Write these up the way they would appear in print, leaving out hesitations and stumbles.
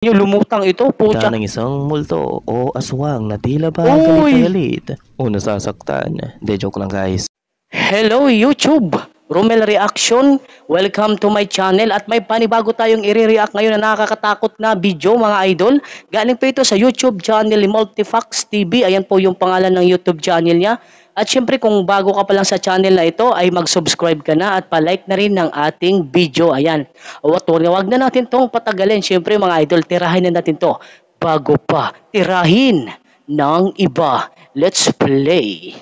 Yung lumutang ito, Kita putya. ng isang multo o aswang na tila ba Uy! galit na galit o nasasaktan. De joke lang guys. Hello YouTube! Romel Reaction, welcome to my channel at may panibago tayong i-react ngayon na nakakatakot na video mga idol. Galing po ito sa YouTube channel ni Multifax TV, ayan po yung pangalan ng YouTube channel niya. At syempre kung bago ka pa lang sa channel na ito ay mag-subscribe ka na at pa-like na rin ng ating video. Ayan, wag na natin tong patagalin. Syempre mga idol, tirahin na natin to bago pa tirahin ng iba. Let's play!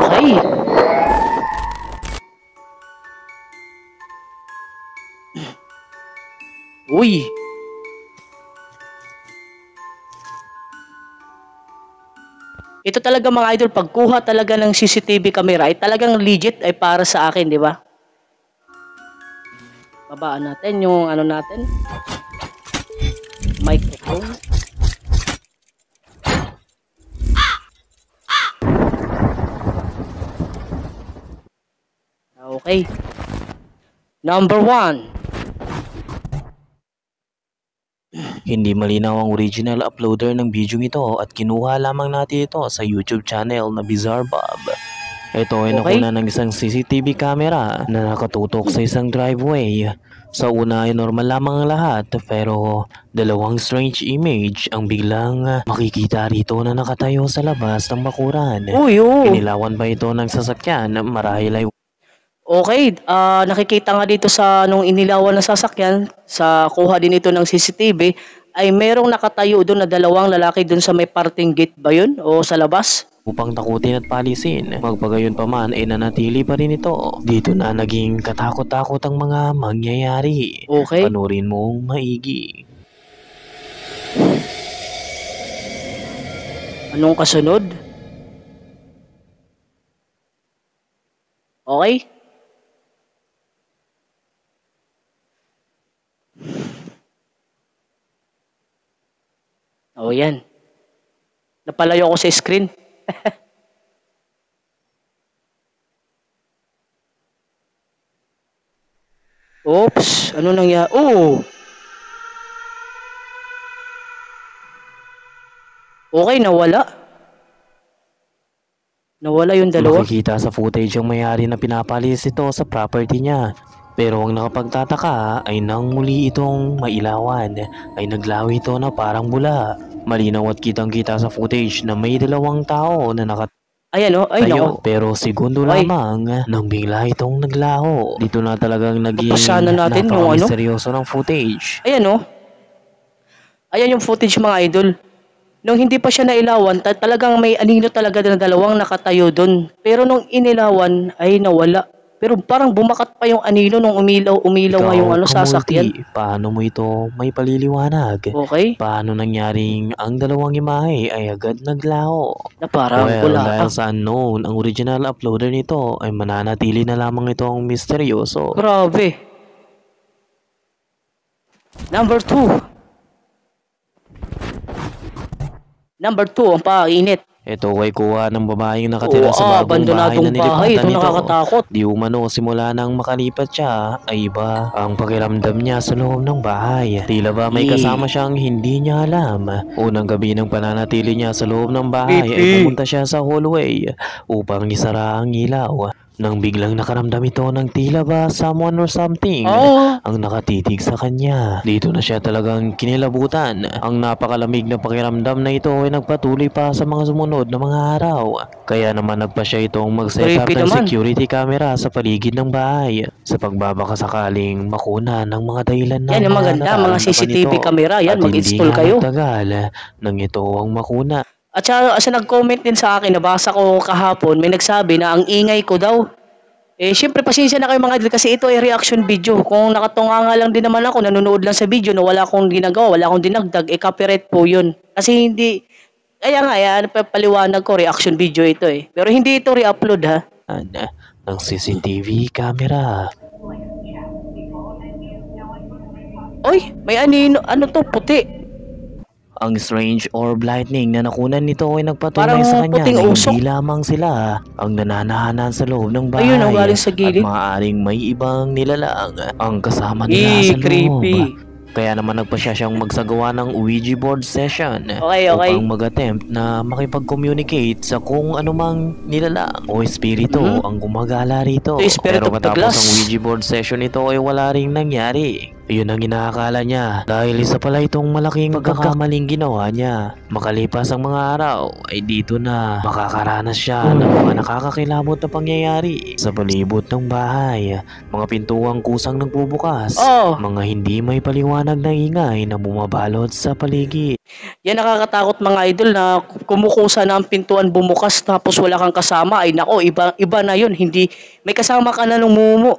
Okay. Uy. Ito talaga mga idol, pagkuha talaga ng CCTV camera ay talagang legit ay para sa akin, di ba? Babaan natin yung ano natin. Microphone. Okay. Number 1. Hindi malinaw ang original uploader ng video ito at kinuha lamang natin ito sa YouTube channel na Bizarre Bob. Ito ay nakuna ng isang CCTV camera na nakatutok sa isang driveway. Sa una ay normal lamang ang lahat pero dalawang strange image ang biglang makikita rito na nakatayo sa labas ng bakuran. Inilawan pa ito ng sasakyan marahil ay okay, nakikita nga dito sa nung inilawan na sasakyan, sa kuha din ito ng CCTV, ay merong nakatayo doon na dalawang lalaki doon sa may parting gate ba yun? O sa labas? Upang takutin at palisin. Magpagayon pa man ay nanatili pa rin ito. Dito na naging katakot-takot ang mga mangyayari. Okay. Panurin mong maigi. Anong kasunod? Okay? Oh, yan. Napalayo ako sa screen. Oops, ano nangyari? Oh! Okay, nawala. Nawala yung dalawa. Makikita sa footage ang mayari na pinapalis ito sa property niya. Pero ang nakapagtataka ay nang muli itong mailawan ay naglawi ito na parang bula. Malinaw at kitang-kita sa footage na may dalawang tao na Ayan o, ay nako. Pero segundo lamang nang bigla itong naglaho. Dito na talagang naging napaka-misteryoso ng footage. Ayan o. Ayan yung footage mga idol. Nung hindi pa siya nailawan, talagang may anino talaga na dalawang nakatayo doon. Pero nung inilawan ay nawala. Pero parang bumakat pa yung anino nung umilaw nga yung ano sasakyan. Paano mo ito may paliliwanag? Okay. Paano nangyaring ang dalawang imahe ay agad naglaho? Na parang dahil sa unknown, ang original uploader nito ay mananatili na lamang itong misteryoso. Grabe. Number 2. Number 2 ang painit. Ito ay kuha ng babaeng nakatira sa bagong bahay na nilipatan nito. Nakakatakot. Di umano simula nang makalipat siya ay iba ang pakiramdam niya sa loob ng bahay. Tila ba may kasama siyang hindi niya alam. Unang gabi ng pananatili niya sa loob ng bahay ay pumunta siya sa hallway upang isara ang ilaw. Nang biglang nakaramdam ito ng tila ba someone or something ang nakatitig sa kanya. Dito na siya talagang kinilabutan. Ang napakalamig na pakiramdam na ito ay nagpatuloy pa sa mga sumunod na mga araw. Kaya naman nagpa siya itong mag-set up ng security camera sa paligid ng bahay sa pagbabakasakaling makuna ng mga dahilan na yan ang maganda, mga CCTV camera. Yan, mag-install kayo. Tagal nang ito ang makuna. At sa nag-comment din sa akin, nabasa ko kahapon, may nagsabi na ang ingay ko daw. Eh, syempre, pasensya na kayo mga idol kasi ito ay reaction video. Kung nakatunga nga lang din naman ako, nanonood lang sa video na wala akong ginagawa, wala akong dinagdag, eh copyright po yun. Kasi hindi, kaya nga, paliwanag ko, reaction video ito eh. Pero hindi ito re-upload ha. Ng CCTV camera. Oy, may ano to, puti. Ang strange orb lightning na nakunan nito ay nagpatunay sa kanya na hindi lamang sila ang nananahanan sa loob ng bahay. Ayun, sa gilid. At maaaring may ibang nilalang ang kasama nila sa loob. Kaya naman nagpasya siyang magsagawa ng Ouija board session Okay. upang mag-attempt na makipag-communicate sa kung anumang nilalang o espiritu ang gumagala rito. The spirit Pero of the matapos glass. ang Ouija board session ito ay wala ring nangyari. Iyon ang inaakala niya dahil isa pala itong malaking pagkakamaling ginawa niya. Makalipas ang mga araw ay dito na makakaranas siya ng mga nakakakilabot na pangyayari sa palibot ng bahay. Mga pintuang kusang nagbubukas, mga hindi may paliwanag na ingay na bumabalot sa paligid. Yan nakakatakot mga idol na kumukusa na ang pintuan bumukas tapos wala kang kasama. Ay nako, iba na yun. Hindi, may kasama ka na nung mumu.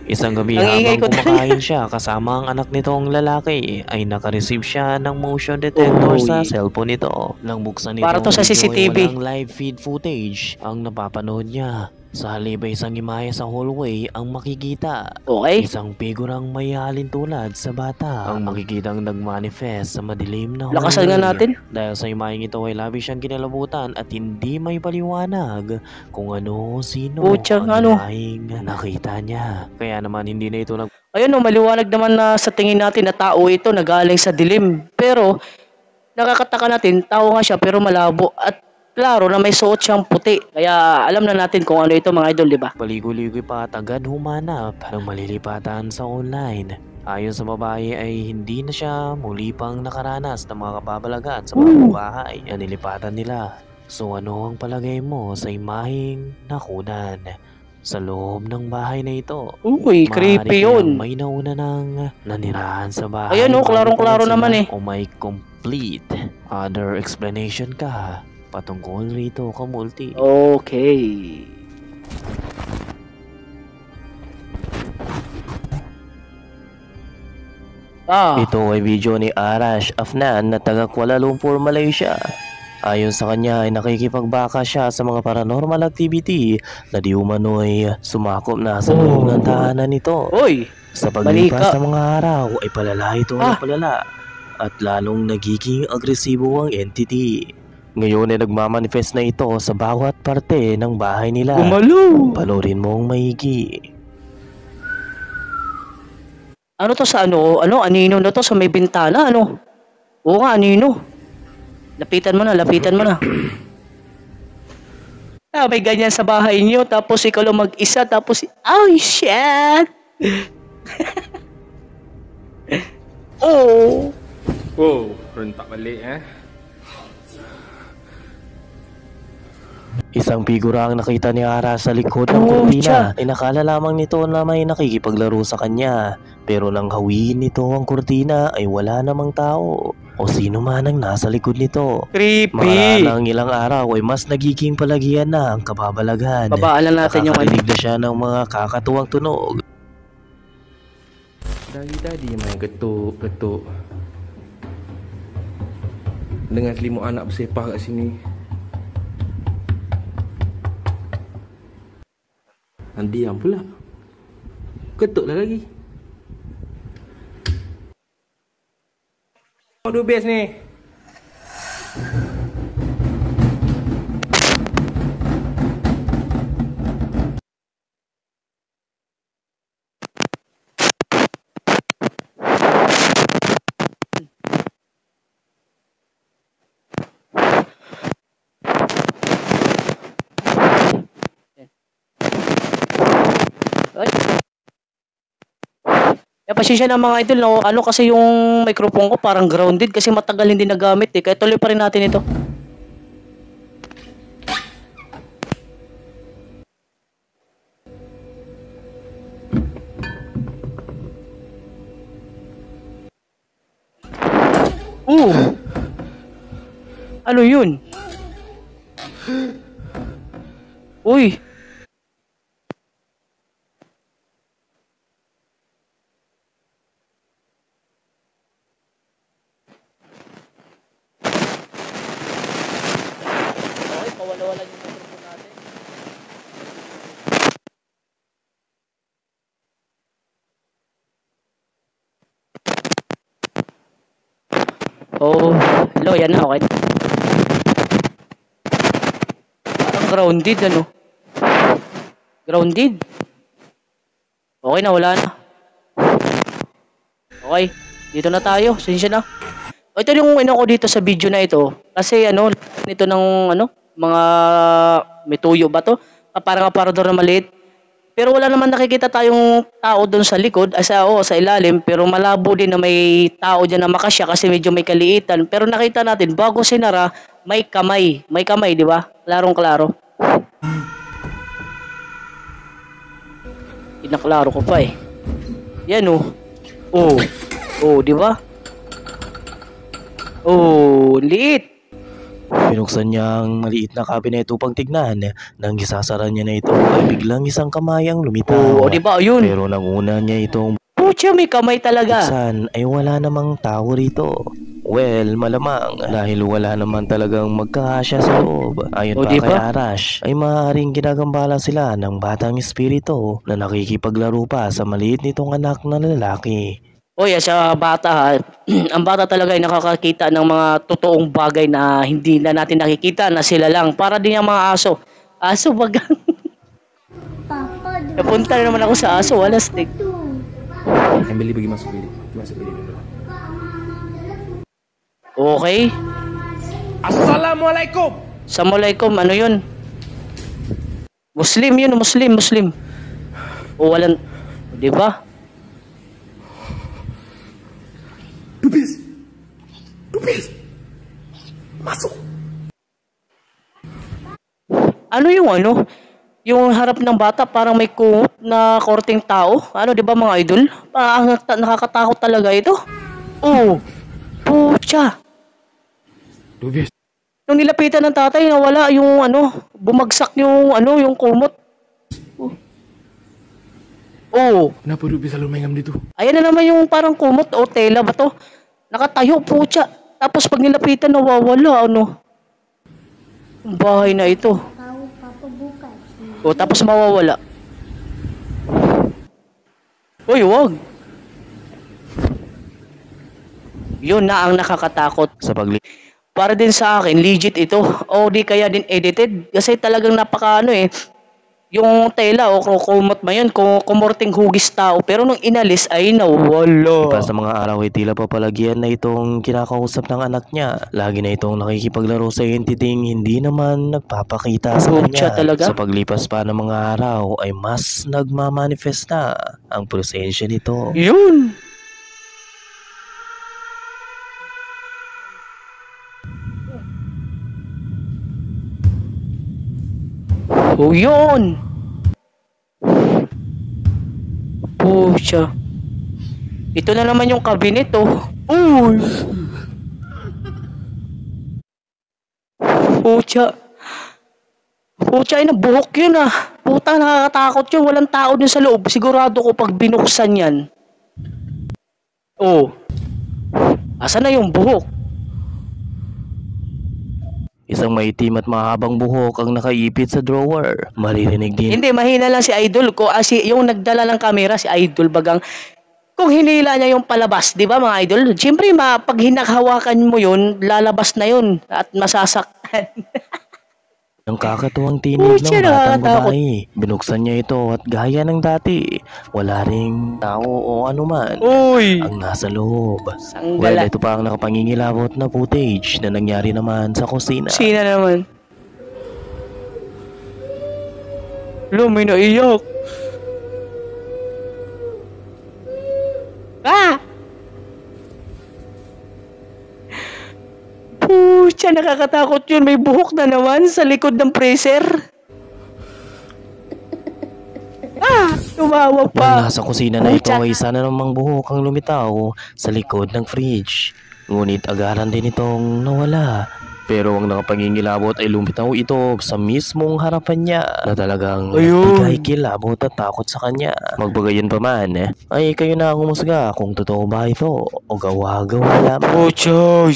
Isang gabi Ang ingay habang ko kumakain siya kasama ang anak nitong lalaki ay nakareceive siya ng motion detector sa cellphone nito. Nang buksan nito Para to sa video ay CCTV. walang live feed footage ang napapanood niya. Sa halip ay isang imahe sa hallway ang makikita. Okay. Isang figurang may halintulad sa bata ang makikitang nagmanifest sa madilim na hallway. Lakasan nga natin. Dahil sa imaheng ito ay labis siyang kinalabutan at hindi may paliwanag kung ano sino Putsang ang ano. imaheng nakita niya. Kaya naman hindi na ito Ayun maliwanag naman na sa tingin natin na tao ito na galing sa dilim. Pero nakakataka natin, tao nga siya pero malabo at klaro na may suot siyang puti. Kaya alam na natin kung ano ito mga idol, di ba? paligoy-ligoy pa at agad humanap ng malilipatan sa online. Ayon sa babae ay hindi na siya muli pang nakaranas ng mga kababalagan sa mga bahay na nilipatan nila. So ano ang palagay mo sa imaheng nakunan sa loob ng bahay na ito? Uy, creepy yun. May nauna ng nanirahan sa bahay. Ayun bago klarong-klaro sila naman eh. O may complete other explanation ka patungkol rito kamulti. Okay. Ito ay video ni Arash Afnan na taga Kuala Lumpur, Malaysia. Ayon sa kanya ay nakikipagbaka siya sa mga paranormal activity na di umano'y sumakop na sa loob ng tahanan nito. Uy, Sa paglipas Manika. ng mga araw ay palala ito ng palala at lalong nagiging agresibo ang entity. Ngayon ay nagmamanifest na ito sa bawat parte ng bahay nila. gumalo. Panorin mong maigi. Ano to sa anino na to sa may bintana, ano? Oo nga, anino. Lapitan mo na. May ganyan sa bahay niyo, tapos ikaw lang mag-isa, tapos, oh shit! Oh! Wow, rentak balik Isang figura ang nakita ni Ara sa likod ng Oh, kurtina. Ay nakala lamang nito na may nakikipaglaro sa kanya. Pero nang hawiin nito ang kurtina ay wala namang tao o sino man ang nasa likod nito. Creepy! Makaraang ilang araw ay mas nagiging palagian na ang kababalagan. Babaan na natin yung Nakakarinig na siya ng mga kakatuwang tunog. Dari tadi main getuk-getuk dengan selimut anak bersepah kat sini. Diam pula. Ketuklah lagi. Dua base ni. Pasensya na mga idol, no? Ano kasi yung microphone ko parang grounded kasi matagal hindi nagamit eh. Kaya tuloy pa rin natin ito. Ano yun? Uy! Okay, pawala-wala yung microphone natin. Oh, hello, yan na, okay. Parang grounded, ano? Grounded? Okay na, wala na. Okay, dito na tayo. Sinsya na. Ito yung ko dito sa video na ito. Kasi nito ng mga may tuyo ba to? Parang aparador na maliit. Pero wala naman nakikita tayong tao doon sa likod, sa ilalim, pero malabo din na may tao diyan na makasya kasi medyo may kaliitan. Pero nakita natin bago sinara, may kamay. May kamay, di ba? Klarong-klaro. Inaklaro ko pa eh. Yan oh. Oh. Oh, di ba? Oh, liit. Pinuksan niya ang maliit na cabinet upang tignan. Nang isasara niya na ito ay biglang isang kamay ang lumitaw. Oh, di ba? Ayun. Pero nang una niya itong Pucha, may kamay talaga. buksan ay wala namang tao rito. Well, malamang dahil wala naman talagang magkakasya sa loob. Ayon O, pa diba? kay Arash ay maaaring ginagambala sila ng batang espiritu na nakikipaglaro pa sa maliit nitong anak na lalaki. Oy, sa bata ha, ang bata talaga ay nakakakita ng mga totoong bagay na hindi na natin nakikita na sila lang. Para din yung mga aso. Aso bagang. Napunta na naman ako sa aso, wala stick. Yang beli pergi masuk bilik. Masuk bilik dulu. Okay. Assalamualaikum. Assalamualaikum, ano yun? Muslim yun, Muslim. O walang, di ba? Dupis. Masuk. Ano yung Yung harap ng bata parang may kumot na korteng tao. Ano, di ba mga idol? Parang nakakatakot talaga ito. Oh, pucha. Dupis. Nung nilapitan ng tatay, nawala yung bumagsak yung yung kumot. Oh. Kenapa Dupis selalu main dengan dia tu? Ayan na naman yung parang kumot o tela ba to? Nakatayo, pucha. Tapos pag nilapitan, nawawala, Ang bahay na ito. O, tapos mawawala. Uy, wag. Yun na ang nakakatakot. Sa Para din sa akin, legit ito. O di kaya din edited. Kasi talagang napaka yung tela o kumot ba yun, kumorting hugis tao. Pero nung inalis ay nawala. pa sa mga araw ay tila papalagian na itong kinakausap ng anak niya. Lagi na itong nakikipaglaro sa entitying hindi naman nagpapakita sa Pucha kanya. talaga? Sa paglipas pa ng mga araw ay mas nagmamanifest na ang presensya nito. Yun. Oh, yun. Pucha. Ito na naman yung cabinet, Uy. Pucha. Pucha, ay nabuhok yun, Puta, nakakatakot yun. Walang tao dun sa loob. Sigurado ko pag binuksan yan. Oh. Asan na yung buhok? Isang maitim at mahabang buhok ang nakaipit sa drawer. Maririnig din Hindi, mahina lang si Idol ko. Yung nagdala ng camera, si Idol bagang kung hinila niya yung palabas, di ba mga Idol? Siyempre, pag hinakhawakan mo yun, lalabas na yun at masasaktan. ang kakatuwang tinig Pucha, ng batang nakakatakot. babae. Binuksan niya ito at gaya ng dati, wala ring tao o anuman Uy! ang nasa loob. Well, Sanggala. ito pa ang nakapangingilabot na footage na nangyari naman sa kusina. Sina naman? Lo, may naiyak. Pucha, nakakatakot yun. May buhok na naman sa likod ng freezer. Tumawa Nang pa. nasa kusina na ito Pucha. ay isa na namang buhok ang lumitaw sa likod ng fridge. Ngunit agaran din itong nawala. Pero ang nakapangingilabot ay lumitaw ito sa mismong harapan niya na talagang Ayun. bigay kilabot at takot sa kanya. Magbagayon pa man, ay kayo na ang humusga kung totoo ba ito o gawa-gawa lamang. Pucha.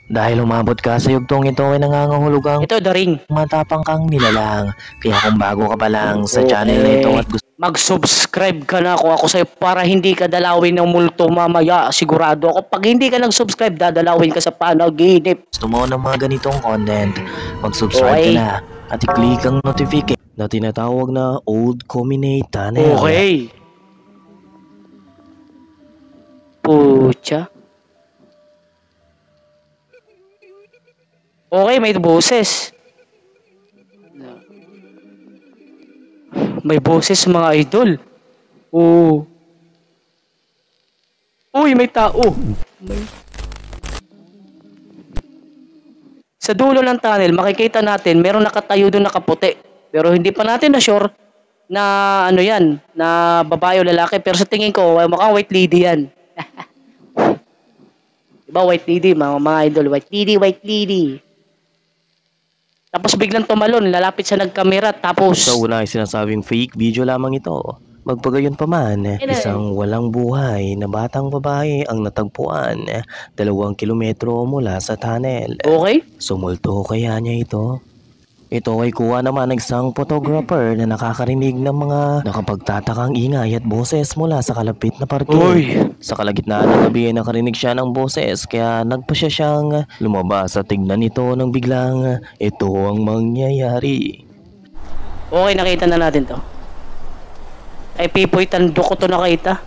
Dahil umabot ka sa yugtong ito ay nangangahulugang Ito, The Ring. matapang kang nilalang. Kaya kung bago ka pa lang sa Oo, channel na ito at gusto Mag-subscribe ka na kung ako sa'yo para hindi ka dalawin ng multo mamaya. Sigurado ako. Pag hindi ka nag-subscribe, dadalawin ka sa panaginip. mo ng mga ganitong content, mag-subscribe ka Okay. na at i-click ang notification na tinatawag na Old Cominate Tunnel. Okay. Pucha. Okay, may boses. May boses mga idol. Oo. Uy, may tao. Sa dulo ng tunnel, makikita natin, meron nakatayo doon nakaputi. Pero hindi pa natin na sure na ano yan, na babae o lalaki. Pero sa tingin ko, mukhang white lady yan. Diba, white lady, mga idol. White lady. Tapos biglang tumalon, lalapit sa nagkamera, tapos... Sa una ay sinasabing fake video lamang ito. Magpagayon pa man, isang walang buhay na batang babae ang natagpuan 2 kilometro mula sa tunnel. Okay? Sumulto kaya niya ito? Ito ay kuha naman ng isang photographer na nakakarinig ng mga nakapagtatakang ingay at boses mula sa kalapit na parking. Uy! Sa kalagitnaan ng gabi ay nakarinig siya ng boses kaya nagpasya siyang lumabas at tignan ito nang biglang ito ang mangyayari. Okay, nakita na natin to. Ay, Pipoy, tandok ko to nakita.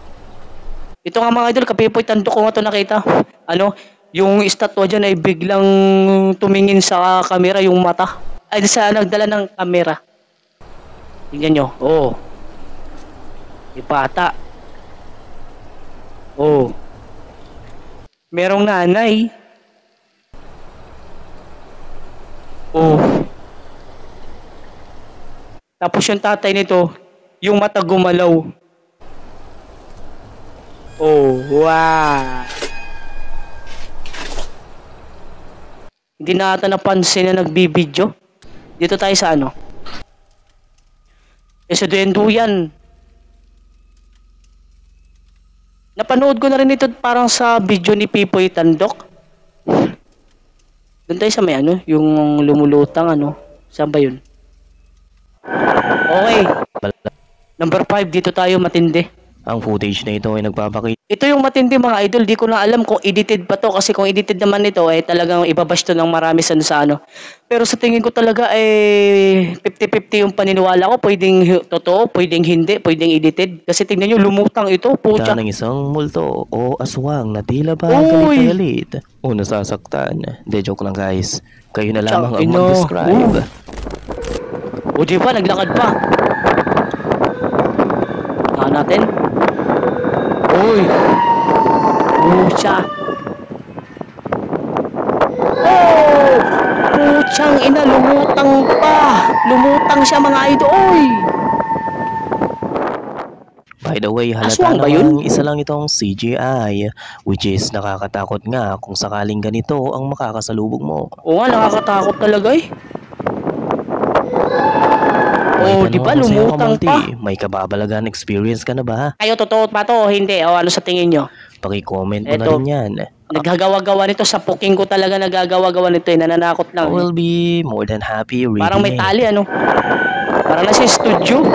Ito nga mga idol, kapipoy, tandok ko nga to nakita. Ano, yung estatwa dyan ay biglang tumingin sa camera yung mata. Ay, sa nagdala ng camera. Tingnan nyo, oo. Ipata. Oo. Merong nanay. Oo. Tapos yung tatay nito, yung mata gumalaw. Oh, wow. Hindi na ata napansin na nagbibideo. Dito tayo sa ano? Sa Duyan. Napanood ko na rin ito parang sa video ni Pipoy Tandok. Doon tayo sa may ano, yung lumulutang ano. Saan ba yun? Okay. Number 5, dito tayo matindi. Ang footage na ito ay nagpapakita Ito yung matindi mga idol, di ko na alam kung edited pa to kasi kung edited naman ito ay talagang ibabash to ng marami sa ano. Pero sa tingin ko talaga ay 50-50 yung paniniwala ko, pwedeng totoo, pwedeng hindi, pwedeng edited. Kasi tingnan nyo, lumutang ito, pucha. ng isang multo o aswang na tila ba Uy! galit o nasasaktan. De, joke lang guys. Kayo na lamang ang Ino. mag-describe. O di ba, naglakad pa. Natin. Uy! Pucha! Oh! Puchang ina, lumutang pa! Lumutang siya mga idol! Uy! By the way, halata Aswang ba yun? namang isa lang itong CGI, which is nakakatakot nga kung sakaling ganito ang makakasalubog mo. Oo nga, nakakatakot talaga eh. May Oh, di ba tanong ako sa'yo, lumutang Kamalti. pa? May kababalagan experience ka na ba? Kayo, totoo ba to o hindi? O ano sa tingin nyo? Paki-comment mo na Eto. rin yan. Naggagawa-gawa nito, sa puking ko talaga nagagawa-gawa nito eh, nananakot I lang. Eh. will be more than happy reading Parang may it. tali ano. Parang nasa studio.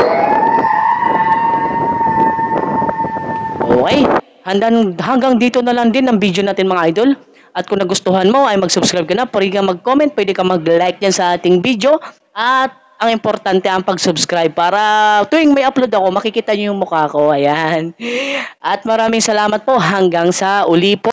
Okay. Hanggang dito na lang din ang video natin mga idol. At kung nagustuhan mo ay mag-subscribe ka na. Pwede ka mag-comment, pwede ka mag-like dyan sa ating video. At ang importante ang pag-subscribe para tuwing may upload ako, makikita nyo yung mukha ko. Ayan. At maraming salamat po. Hanggang sa uli po.